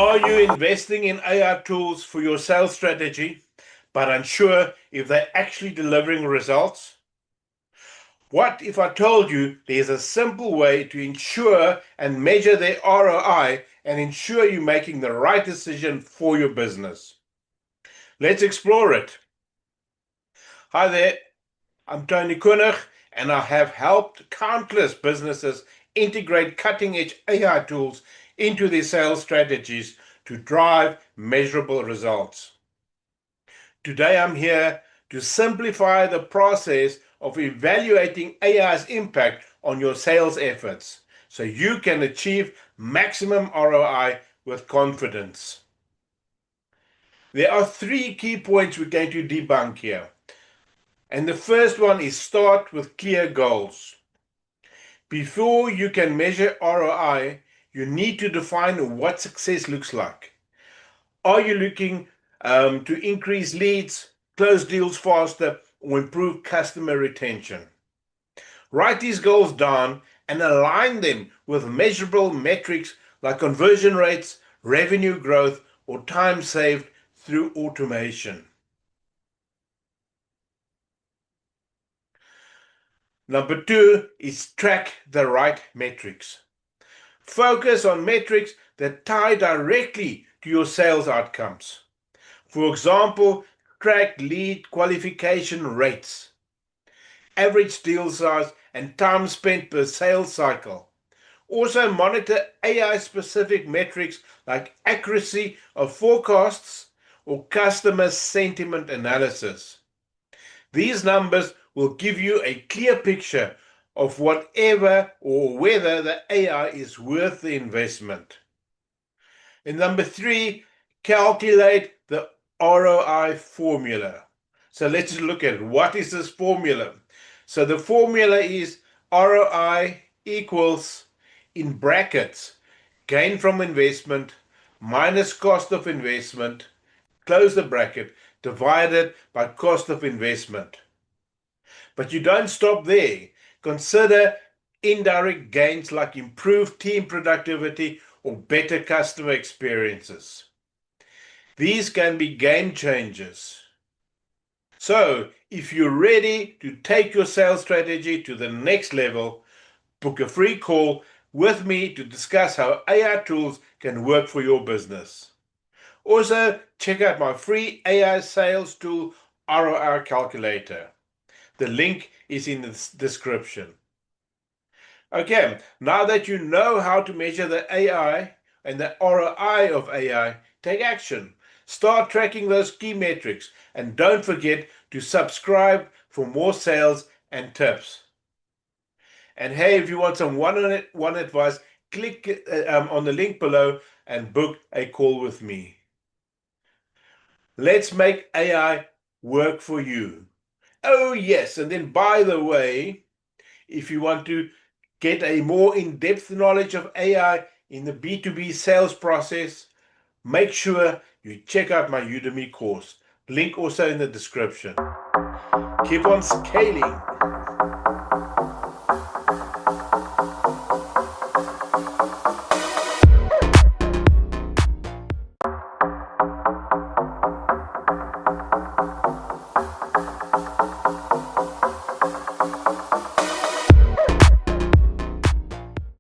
Are you investing in AI tools for your sales strategy, but unsure if they're actually delivering results? What if I told you there's a simple way to ensure and measure their ROI and ensure you're making the right decision for your business? Let's explore it. Hi there, I'm Tony Koenig, and I have helped countless businesses integrate cutting-edge AI tools into their sales strategies to drive measurable results. Today I'm here to simplify the process of evaluating AI's impact on your sales efforts so you can achieve maximum ROI with confidence. There are 3 key points we're going to debunk here. And the first one is start with clear goals. Before you can measure ROI, you need to define what success looks like. Are you looking to increase leads, close deals faster, or improve customer retention? Write these goals down and align them with measurable metrics like conversion rates, revenue growth, or time saved through automation. Number 2 is track the right metrics. Focus on metrics that tie directly to your sales outcomes. For example, track lead qualification rates, average deal size, and time spent per sales cycle. Also monitor AI-specific metrics like accuracy of forecasts or customer sentiment analysis. These numbers will give you a clear picture of whatever or whether the AI is worth the investment. And number 3, calculate the ROI formula. So let's look at what is this formula. So the formula is ROI equals, in brackets, gain from investment minus cost of investment, close the bracket, divided by cost of investment. But you don't stop there. Consider indirect gains like improved team productivity or better customer experiences. These can be game changers. So, if you're ready to take your sales strategy to the next level, book a free call with me to discuss how AI tools can work for your business. Also, check out my free AI sales tool ROI calculator. The link is in the description. Okay, now that you know how to measure the AI and the ROI of AI, take action. Start tracking those key metrics and don't forget to subscribe for more sales and tips. And hey, if you want some one-on-one advice, click on the link below and book a call with me. Let's make AI work for you. Oh yes, and then by the way, if you want to get a more in-depth knowledge of AI in the B2B sales process, make sure you check out my Udemy course. Link also in the description. Keep on scaling.